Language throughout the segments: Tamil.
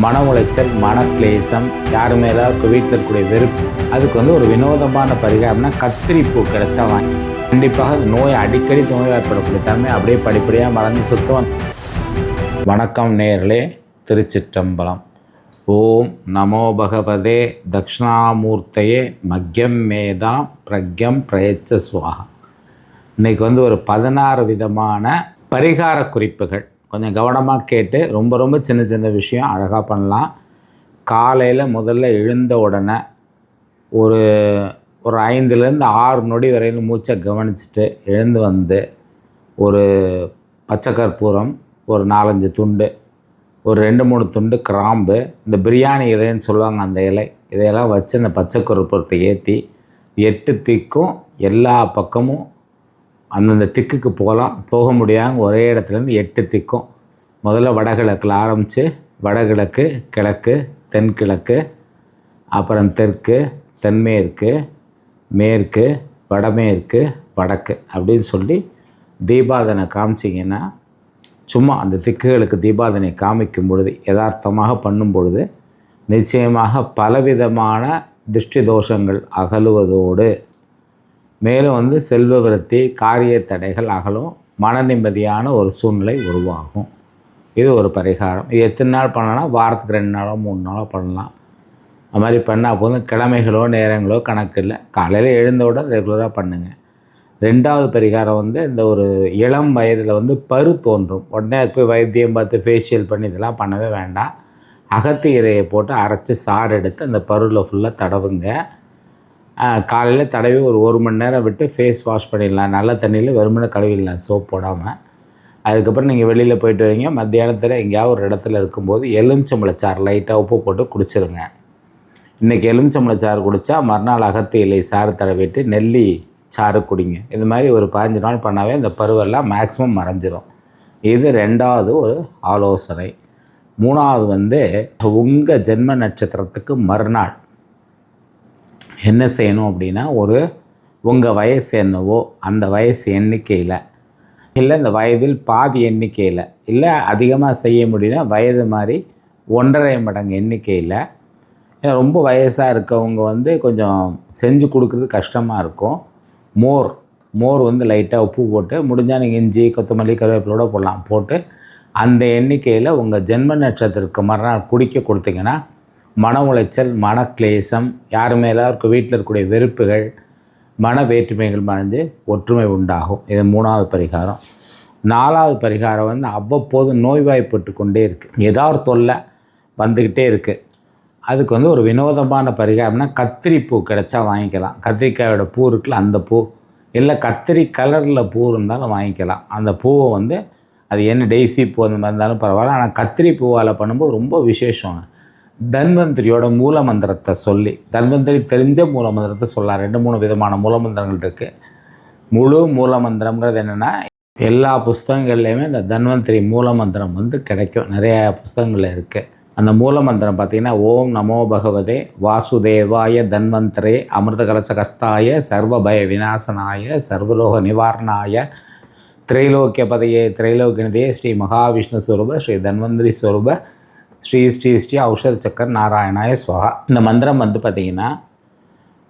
மன உளைச்சல், மனக்லேசம், யார் மேலே வீட்டில் இருக்கக்கூடிய வெறுப்பு, அதுக்கு ஒரு வினோதமான பரிகாரம்னா கத்திரிப்பூ கிடைச்சா வாங்கி கண்டிப்பாக நோய் அடிக்கடி நோய்வாய்ப்படக்கூடிய தன்மை அப்படியே படிப்படியாக மறந்து சுத்தம். வணக்கம் நேயர்களே, திருச்சிற்றம்பலம். ஓம் நமோ பகவதே தக்ஷணாமூர்த்தையே மக்யம் மேதாம் பிரக்யம் பிரயச்ச சுவாகா. இன்றைக்கி ஒரு 16 விதமான பரிகார குறிப்புகள். கொஞ்சம் கவனமாக கேட்டு ரொம்ப சின்ன சின்ன விஷயம் அழகாக பண்ணலாம். காலையில் முதல்ல எழுந்த உடனே ஒரு 5லேருந்து 6 நொடி வரையிலும் மூச்சை கவனிச்சுட்டு எழுந்து வந்து ஒரு பச்சை கற்பூரம், ஒரு 4-5 துண்டு, ஒரு 2-3 துண்டு கிராம்பு, இந்த பிரியாணி இலைன்னு சொல்லுவாங்க அந்த இலை, இதையெல்லாம் வச்சு அந்த பச்சை கற்பூரத்தை ஏற்றி 8 திக்கும் எல்லா பக்கமும் அந்தந்த திக்குக்கு போக முடியாங்க ஒரே இடத்துலேருந்து 8 திக்கும். முதல்ல வடகிழக்கில் ஆரம்பித்து வடகிழக்கு, கிழக்கு, தென்கிழக்கு, அப்புறம் தெற்கு, தென்மேற்கு, மேற்கு, வடமேற்கு, வடக்கு அப்படின்னு சொல்லி தீபாதனை காமிச்சிங்கன்னா, சும்மா அந்த திக்குகளுக்கு தீபாதனை காமிக்கும் பொழுது, யதார்த்தமாக பண்ணும் பொழுது நிச்சயமாக பலவிதமான திருஷ்டி தோஷங்கள் அகலுவதோடு மேலும் செல்வ விருத்தி, காரிய தடைகள் அகலும், மன நிம்மதியான ஒரு சூழ்நிலை உருவாகும். இது ஒரு பரிகாரம். இது எத்தனை நாள் பண்ணலாம்னா, வாரத்துக்கு 2 நாளோ 3 நாளோ பண்ணலாம். அது மாதிரி பண்ணால் போதும். கிழமைகளோ நேரங்களோ கணக்கு இல்லை. காலையில் எழுந்தவுடன் ரெகுலராக பண்ணுங்கள். 2வது பரிகாரம் இந்த ஒரு இளம் வயதில் பரு தோன்றும். உடனே போய் வைத்தியம் பார்த்து ஃபேஷியல் பண்ணி இதெல்லாம் பண்ணவே வேண்டாம். அகத்தி இலையை போட்டு அரைச்சி சாறு எடுத்து அந்த பருவில் ஃபுல்லாக தடவுங்க. காலையில் தடவி ஒரு 1 மணி நேரம் விட்டு ஃபேஸ் வாஷ் பண்ணிடலாம். நல்ல தண்ணியில் வெறுமனே கழுவிடலாம், சோப் போடாமல். அதுக்கப்புறம் நீங்கள் வெளியில் போயிட்டு வரீங்க, மத்தியானத்தில் எங்கேயாவது ஒரு இடத்துல இருக்கும்போது எலுமிச்சம்பழச்சாறு லைட்டாக உப்பு போட்டு குடிச்சிருங்க. இன்றைக்கி எலுமிச்சம்பழச்சாறு குடித்தா மறுநாள் அகத்தி இலை சாறு தடவிட்டு நெல்லி சாறு குடிங்க. இது மாதிரி ஒரு 15 நாள் பண்ணாவே இந்த பருவெல்லாம் மேக்ஸிமம் மறைஞ்சிரும். இது 2வது ஒரு ஆலோசனை. 3வது உங்கள் ஜென்ம நட்சத்திரத்துக்கு மறுநாள் என்ன செய்யணும் அப்படின்னா, உங்கள் வயசு என்னவோ அந்த வயசு எண்ணிக்கையில், இல்லை இந்த வயதில் பாதி எண்ணிக்கையில், இல்லை அதிகமாக செய்ய முடியும்னா வயது மாதிரி 1.5 மடங்கு எண்ணிக்கையில். ஏன்னா ரொம்ப வயசாக இருக்கவங்க கொஞ்சம் செஞ்சு கொடுக்குறது கஷ்டமாக இருக்கும். மோர் லைட்டாக உப்பு போட்டு, முடிஞ்சால் நீங்கள் இஞ்சி, கொத்தமல்லி, கருவேப்பிலோடு போடலாம். போட்டு அந்த எண்ணிக்கையில் உங்கள் ஜென்ம நட்சத்திரத்துக்கு மறுநாள் குடிக்க கொடுத்தீங்கன்னா, மன உளைச்சல், மனக்லேசம், யார் மேலே வீட்டில் இருக்கக்கூடிய வெறுப்புகள், மன வேற்றுமைகள் மறைஞ்சு ஒற்றுமை உண்டாகும். இது 3வது பரிகாரம். 4வது பரிகாரம் அவ்வப்போது நோய்வாய்ப்பட்டு கொண்டே இருக்குது. ஏதாவது ஒரு தொல்லை வந்துக்கிட்டே இருக்குது. அதுக்கு ஒரு வினோதமான பரிகாரம்னா கத்திரிப்பூ கிடைச்சா வாங்கிக்கலாம். கத்திரிக்காயோட பூ இருக்குல்ல, அந்த பூ, இல்லை கத்திரி கலரில் பூ இருந்தாலும் வாங்கிக்கலாம். அந்த பூவை அது என்ன டெய்ஸி பூ அந்த மாதிரி இருந்தாலும் பரவாயில்ல. ஆனால் கத்திரி பூவால் பண்ணும்போது ரொம்ப விசேஷங்க. தன்வந்திரியோட மூலமந்திரத்தை சொல்லி, தன்வந்திரி தெரிஞ்ச மூலமந்திரத்தை சொல்லலாம். 2-3 விதமான மூலமந்திரங்கள் இருக்குது. முழு மூலமந்திரங்கிறது என்னென்னா, எல்லா புஸ்தகங்கள்லேயுமே இந்த தன்வந்திரி மூலமந்திரம் கிடைக்கும். நிறைய புஸ்தகங்களில் இருக்குது. அந்த மூலமந்திரம் பார்த்திங்கன்னா, ஓம் நமோ பகவதே வாசுதேவாய தன்வந்திரே அமிர்தகலசகஸ்தாய சர்வபய விநாசனாய சர்வலோக நிவாரணாய திரைலோக்கிய பதையே திரைலோக்கியதே ஸ்ரீ மகாவிஷ்ணு ஸ்வரூப ஸ்ரீ தன்வந்திரி ஸ்வரூப ஸ்ரீ ஸ்ரீ ஸ்ரீ ஔஷத சக்கர் நாராயணாய ஸ்வஹா. இந்த மந்திரம் பார்த்திங்கன்னா,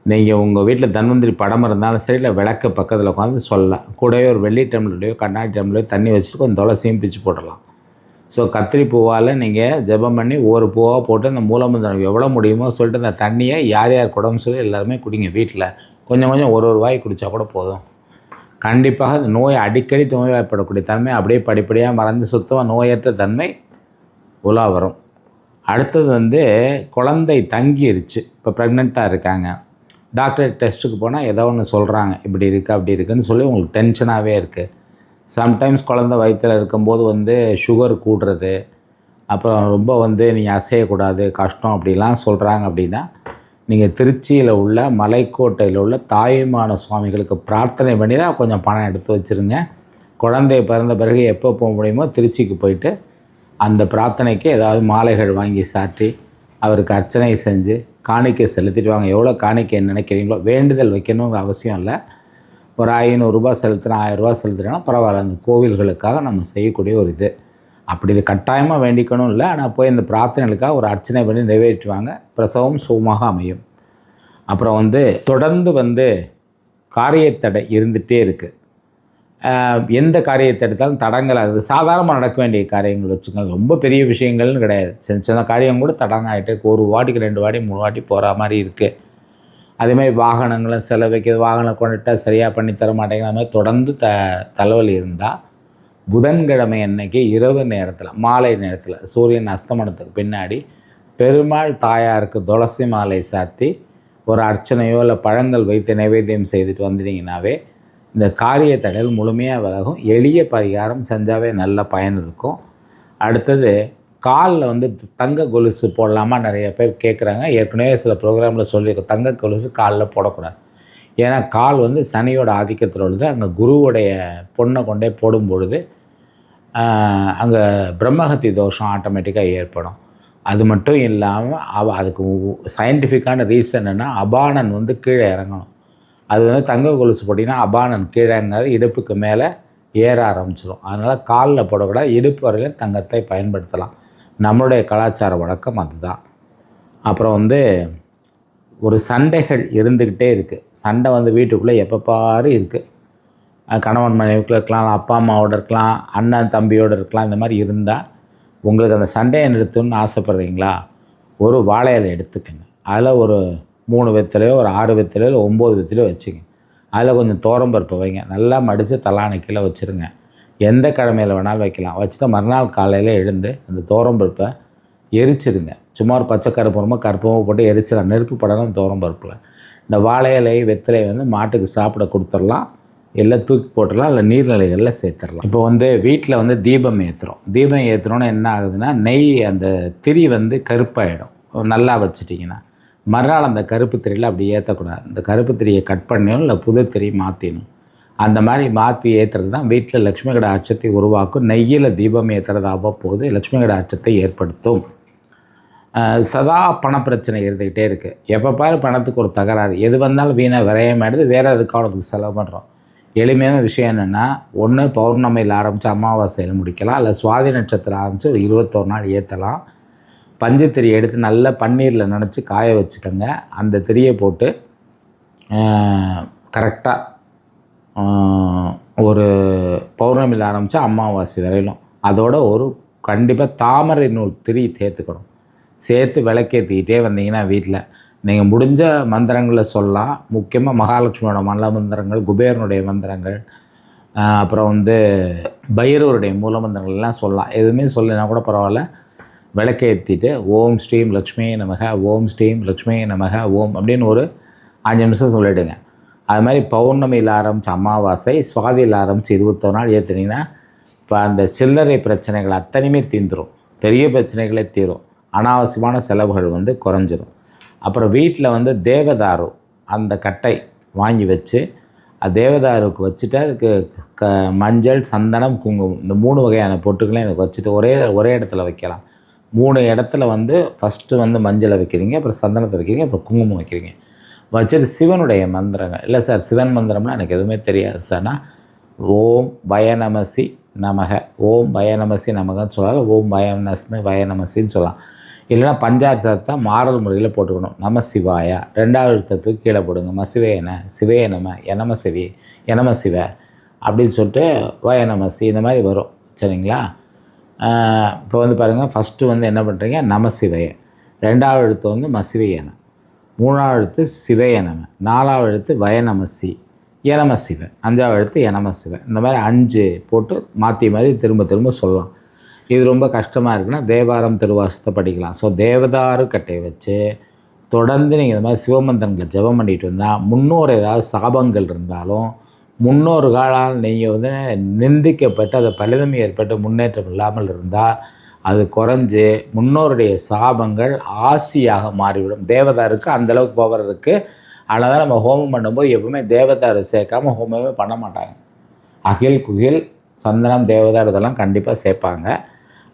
நீங்கள் உங்கள் வீட்டில் தன்வந்திரி படம் இருந்தாலும் சரி, இல்லை விளக்கு பக்கத்தில் உட்காந்து சொல்லலாம். கூடவே ஒரு வெள்ளி டம்ளர்லையோ கண்ணாடி டம்ளர்லையோ தண்ணி வச்சுட்டு கொஞ்சம் துளசியும் பிச்சு போடலாம். ஸோ கத்திரி பூவால் நீங்கள் ஜெபம் பண்ணி ஒவ்வொரு பூவாக போட்டு அந்த மூலமந்திரம் எவ்வளோ முடியுமோ சொல்லிட்டு அந்த தண்ணியை யார் குடம்னு சொல்லி எல்லாருமே குடிங்க. வீட்டில் கொஞ்சம் ஒரு வாய் குடித்தா கூட போதும். கண்டிப்பாக அந்த நோய் அடிக்கடி நோய்வாய்ப்படக்கூடிய தன்மை அப்படியே படிப்படியாக மறந்து சுத்தமாக நோயற்ற தன்மை உலா வரும். அடுத்தது குழந்தை தங்கிருச்சு, இப்போ ப்ரெக்னெண்ட்டாக இருக்காங்க. டாக்டர் டெஸ்ட்டுக்கு போனால் ஏதோ ஒன்று சொல்கிறாங்க, இப்படி இருக்குது அப்படி இருக்குதுன்னு சொல்லி உங்களுக்கு டென்ஷனாகவே இருக்குது. சம்டைம்ஸ் குழந்தை வயிற்றில் இருக்கும்போது சுகர் கூடுறது, அப்புறம் ரொம்ப நீங்கள் அசையக்கூடாது, கஷ்டம் அப்படிலாம் சொல்கிறாங்க. அப்படின்னா நீங்கள் திருச்சியில் உள்ள மலைக்கோட்டையில் உள்ள தாயுமான சுவாமிகளுக்கு பிரார்த்தனை பண்ணி தான் கொஞ்சம் பணம் எடுத்து வச்சுருங்க. குழந்தை பிறந்த பிறகு எப்போ போக முடியுமோ திருச்சிக்கு போயிட்டு அந்த பிரார்த்தனைக்கு ஏதாவது மாலைகள் வாங்கி சாற்றி அவருக்கு அர்ச்சனை செஞ்சு காணிக்கை செலுத்திட்டு வாங்க. எவ்வளோ காணிக்கை நினைக்கிறீங்களோ, வேண்டுதல் வைக்கணுங்கிற அவசியம் இல்லை. ஒரு 500 ரூபாய் செலுத்துகிறேன், 1000 ரூபா செலுத்துகிறேன்னா பரவாயில்ல. அந்த கோவில்களுக்காக நம்ம செய்யக்கூடிய ஒரு இது. அப்படி இது கட்டாயமாக வேண்டிக்கணும் இல்லை, ஆனால் போய் இந்த பிரார்த்தனைகளுக்காக ஒரு அர்ச்சனை பண்ணி நிறைவேற்றுவாங்க. பிரசவம் சுகமாக அமையும். அப்புறம் வந்து தொடர்ந்து காரியத்தடை இருந்துகிட்டே இருக்குது. எந்த காரியத்தை எடுத்தாலும் தடங்கள் ஆகுது. சாதாரணமாக நடக்க வேண்டிய காரியங்கள் வச்சுக்கோங்க, ரொம்ப பெரிய விஷயங்கள்னு கிடையாது. சின்ன சின்ன காரியம் கூட தடங்காகிட்டு ஒரு வாட்டிக்கு 2 வாட்டி 3 வாட்டி போகிற மாதிரி இருக்குது. அதேமாதிரி வாகனங்களும் செலவைக்கு வாகனம் கொண்டுட்டால் சரியாக பண்ணி தர மாட்டேங்கிற மாதிரி தொடர்ந்து தலைவலி இருந்தால் புதன்கிழமை அன்னைக்கு இரவு நேரத்தில் மாலை நேரத்தில் சூரியன் அஸ்தமனத்துக்கு பின்னாடி பெருமாள் தாயாருக்கு துளசி மாலை சாத்தி ஒரு அர்ச்சனையோ இல்லை பழங்கள் வைத்து நைவேத்தியம் செய்துட்டு வந்துட்டிங்கனாவே இந்த காரிய தடைகள் முழுமையாக விலகும். எளிய பரிகாரம் செஞ்சாவே நல்ல பயன் இருக்கும். அடுத்தது காலில் வந்து தங்க கொலுசு போடலாமா நிறைய பேர் கேட்குறாங்க. ஏற்கனவே சில ப்ரோக்ராமில் சொல்லியிருக்கோம், தங்க கொலுசு காலில் போடக்கூடாது. ஏன்னா கால் வந்து சனியோட ஆதிக்கத்தில் உள்ளது. அங்கே குருவுடைய பொண்ணை கொண்டே போடும் பொழுது அங்கே பிரம்மஹத்தி தோஷம் ஆட்டோமேட்டிக்காக ஏற்படும். அது மட்டும் இல்லாமல் அதுக்கு சயின்டிஃபிக்கான ரீசன் என்னென்னா, அபானன் வந்து கீழே இறங்கணும். அது வந்து தங்க கொலுசு போட்டிங்கன்னா அபானன் கீழேங்கிறது இடுப்புக்கு மேலே ஏற ஆரம்பிச்சிடும். அதனால் காலில் போடக்கூடாது. இடுப்பு வரையிலும் தங்கத்தை பயன்படுத்தலாம். நம்மளுடைய கலாச்சார வழக்கம் அதுதான். அப்புறம் வந்து ஒரு சண்டைகள் இருந்துக்கிட்டே இருக்குது. சண்டை வந்து வீட்டுக்குள்ளே எப்போ பாரு இருக்குது. கணவன் மனைவிக்குள்ளே இருக்கலாம், அப்பா அம்மாவோடு இருக்கலாம், அண்ணன் தம்பியோடு இருக்கலாம். இந்த மாதிரி இருந்தால் உங்களுக்கு அந்த சண்டையை நிறுத்தணும்னு ஆசைப்பட்றீங்களா, ஒரு வாழை இலை எடுத்துக்கங்க. அதில் ஒரு 3 வெத்தலையோ ஒரு 6 வெத்தலையோ இல்லை 9 வெத்தலையோ வச்சுங்க. அதில் கொஞ்சம் துவரம்பருப்பு வைங்க. நல்லா மடித்து தலானை கீழே வச்சுருங்க. எந்த கிழமையில் வேணாலும் வைக்கலாம். வச்சுட்டு மறுநாள் காலையில் எழுந்து அந்த துவரம்பருப்பை எரிச்சிடுங்க. சும்மா ஒரு பச்சை கருப்பமாக போட்டு எரிச்சிடலாம். நெருப்பு படணும் துவரம்பருப்பில். இந்த வாழை இலை வெத்தலை வந்து மாட்டுக்கு சாப்பிட கொடுத்துடலாம், இல்லை தூக்கி போட்டுடலாம், இல்லை நீர்நிலைகளில் சேர்த்துடலாம். இப்போ வந்து வீட்டில் வந்து தீபம் ஏற்றுறோம். தீபம் ஏற்றுறோன்னா என்ன ஆகுதுன்னா, நெய் அந்த திரி வந்து கருப்பாயிடும். நல்லா வச்சுட்டிங்கன்னா மறுநாள் அந்த கருப்பு திரியில் அப்படி ஏற்றக்கூடாது. இந்த கருப்பு திரியை கட் பண்ணணும், இல்லை புது திரி மாற்றிடணும். அந்த மாதிரி மாற்றி ஏற்றுறது தான் வீட்டில் லக்ஷ்மி கடாட்சத்தை உருவாக்கும். நெய்யில் தீபம் ஏற்றுறது அவ்வப்போது லக்ஷ்மி கடாட்சத்தை ஏற்படுத்தும். சதா பணப்பிரச்சனை இருந்துக்கிட்டே இருக்குது. எப்போ பாரு பணத்துக்கு ஒரு தகராறு. எது வந்தாலும் வீணாக விரயமாயிடுது. வேறு எதுக்காக செலவு பண்ணுறோம். எளிமையான விஷயம் என்னென்னா, ஒன்று பௌர்ணமியில் ஆரம்பித்து அமாவாசையில் முடிக்கலாம், இல்லை சுவாதி நட்சத்திரம் ஆரம்பித்து ஒரு 21 நாள் ஏற்றலாம். பஞ்சு திரி எடுத்து நல்லா பன்னீரில் நனைச்சி காய வச்சுக்கோங்க. அந்த திரியை போட்டு கரெக்டாக ஒரு பௌர்ணமியில் ஆரம்பித்தா அமாவாசை வரையிலும் அதோட ஒரு கண்டிப்பாக தாமரை நூல் திரி சேர்த்துக்கணும். சேர்த்து விளக்கேற்றிக்கிட்டே வந்தீங்கன்னா வீட்டில் நீங்கள் முடிஞ்ச மந்திரங்களை சொல்லலாம். முக்கியமாக மகாலட்சுமியோட மல்ல மந்திரங்கள், குபேரனுடைய மந்திரங்கள், அப்புறம் வந்து பைரவருடைய மூல மந்திரங்கள்லாம் சொல்லலாம். எதுவுமே சொல்லலைன்னா கூட பரவாயில்ல. விளக்கேற்றிட்டு ஓம் ஸ்ரீம் லக்ஷ்மி நமக, ஓம் ஸ்ரீம் லக்ஷ்மி நமக, ஓம் அப்படின்னு ஒரு 5 நிமிஷம் சொல்லிவிடுங்க. அது மாதிரி பௌர்ணமியில் ஆரம்பித்து அமாவாசை, சுவாதியில் ஆரம்பித்து 21 நாள் ஏற்றுனீங்கன்னா இப்போ அந்த சில்லறை பிரச்சனைகள் அத்தனையுமே தீர்ந்துடும். பெரிய பிரச்சனைகளே தீரும். அனாவசியமான செலவுகள் வந்து குறைஞ்சிரும். அப்புறம் வீட்டில் வந்து தேவதாரு அந்த கட்டை வாங்கி வச்சு தேவதாருக்கு வச்சுட்டு அதுக்கு மஞ்சள், சந்தனம், குங்குமம் இந்த 3 வகையான பொட்டுகளையும் அதுக்கு வச்சுட்டு ஒரே இடத்துல வைக்கலாம். 3 இடத்துல வந்து ஃபஸ்ட்டு வந்து மஞ்சளை வைக்கிறீங்க, அப்புறம் சந்தனத்தை வைக்கிறீங்க, அப்புறம் குங்குமம் வைக்கிறீங்க. வச்சுட்டு சிவனுடைய மந்திரங்கள், இல்லை சார் சிவன் மந்திரம்லாம் எனக்கு எதுவுமே தெரியாது சார்னா, ஓம் பயநமசி நமக, ஓம் பயநமசி நமகன்னு சொல்லலாம், ஓம் பயநஸ்மி பயநமசின்னு சொல்லலாம். இல்லைனா பஞ்சார்த்தத்தை மாறல் முறையில் போட்டுக்கணும். நம சிவாயா 2வது எழுத்தத்துக்கு கீழே போடுங்க. மசிவேன சிவே நம எனம சிவி எனம சிவ அப்படின்னு சொல்லிட்டு வயநமசி இந்த மாதிரி வரும். சரிங்களா? இப்போ வந்து பாருங்கள், ஃபஸ்ட்டு வந்து என்ன பண்ணுறீங்க, நம சிவைய, 2வது எழுத்து வந்து மசிவையன, 3வது எழுத்து சிவையனம, 4வது எழுத்து வயநமசி எனம சிவ, 5வது எழுத்து எனம சிவ. இந்த மாதிரி 5 போட்டு மாற்றி மாதிரி திரும்ப திரும்ப சொல்லலாம். இது ரொம்ப கஷ்டமாக இருக்குன்னா தேவாரம் திருவாசத்தை படிக்கலாம். ஸோ தேவதாரு கட்டையை வச்சு தொடர்ந்து நீங்கள் இந்த மாதிரி சிவமந்திரங்களை ஜெபம் பண்ணிட்டு வந்தால், முன்னோர் ஏதாவது சாபங்கள் இருந்தாலும், முன்னோர்களால் நீங்கள் வந்து நிந்திக்கப்பட்டு அதை பலிதம் ஏற்பட்டு முன்னேற்றம் இல்லாமல் இருந்தால் அது குறைஞ்சி முன்னோருடைய சாபங்கள் ஆசியாக மாறிவிடும். தேவதாருக்கு அந்தளவுக்கு பவர் இருக்குது. அதனால தான் நம்ம ஹோமம் பண்ணும்போது எப்பவுமே தேவதாரு சேர்க்காமல் ஹோமமே பண்ண மாட்டாங்க. அகில், குகில், சந்தனம், தேவதார் இதெல்லாம் கண்டிப்பாக சேர்ப்பாங்க.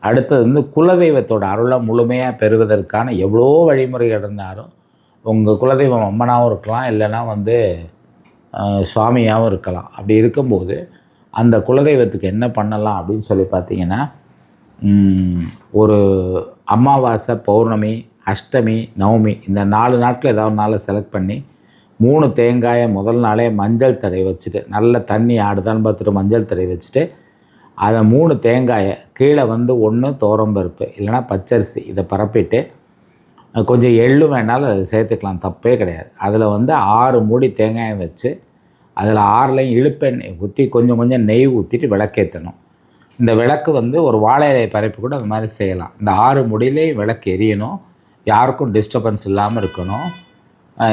அடுத்தது வந்து குலதெய்வத்தோட அருளை முழுமையாக பெறுவதற்கான எவ்வளோ வழிமுறைகள் இருந்தாலும், உங்கள் குலதெய்வம் அம்மனாகவும் இருக்கலாம், இல்லைன்னா வந்து சுவாமியாகவும் இருக்கலாம். அப்படி இருக்கும்போது அந்த குலதெய்வத்துக்கு என்ன பண்ணலாம் அப்படின்னு சொல்லி பார்த்தீங்கன்னா, ஒரு அமாவாசை, பௌர்ணமி, அஷ்டமி, நவமி இந்த 4 நாட்கள் ஏதாவது ஒரு நாளை செலக்ட் பண்ணி 3 தேங்காயை முதல் நாளே மஞ்சள் தடவி வச்சுட்டு, நல்ல தண்ணி ஆடுதான்னு பார்த்துட்டு மஞ்சள் தடவி வச்சுட்டு, அதை 3 தேங்காயை கீழே வந்து 1 துவரம்பருப்பு இல்லைனா பச்சரிசி இதை பரப்பிட்டு கொஞ்சம் எள்ளு வேணாலும் அதை சேர்த்துக்கலாம், தப்பே கிடையாது. அதில் வந்து 6 மூடி தேங்காயை வச்சு அதில் 6லையும் இழுப்பெண்ணெய் ஊற்றி கொஞ்சம் கொஞ்சம் நெய் ஊற்றிட்டு விளக்கேற்றணும். இந்த விளக்கு வந்து ஒரு வாழை இலை பரப்பி கூட அது மாதிரி செய்யலாம். இந்த 6 முடியிலையும் விளக்கு எரியணும், யாருக்கும் டிஸ்டர்பன்ஸ் இல்லாமல் இருக்கணும்.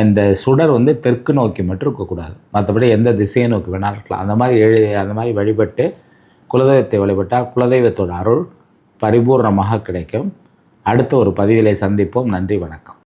இந்த சுடர் வந்து தெற்கு நோக்கி மட்டும் இருக்கக்கூடாது, மற்றபடி எந்த திசையை நோக்கி வேணாலும் இருக்கலாம். அந்த மாதிரி வழிபட்டு குலதெய்வத்தை வழிபட்டால் குலதெய்வத்தோட அருள் பரிபூர்ணமாக கிடைக்கும். அடுத்த ஒரு பதிவிலை சந்திப்போம். நன்றி, வணக்கம்.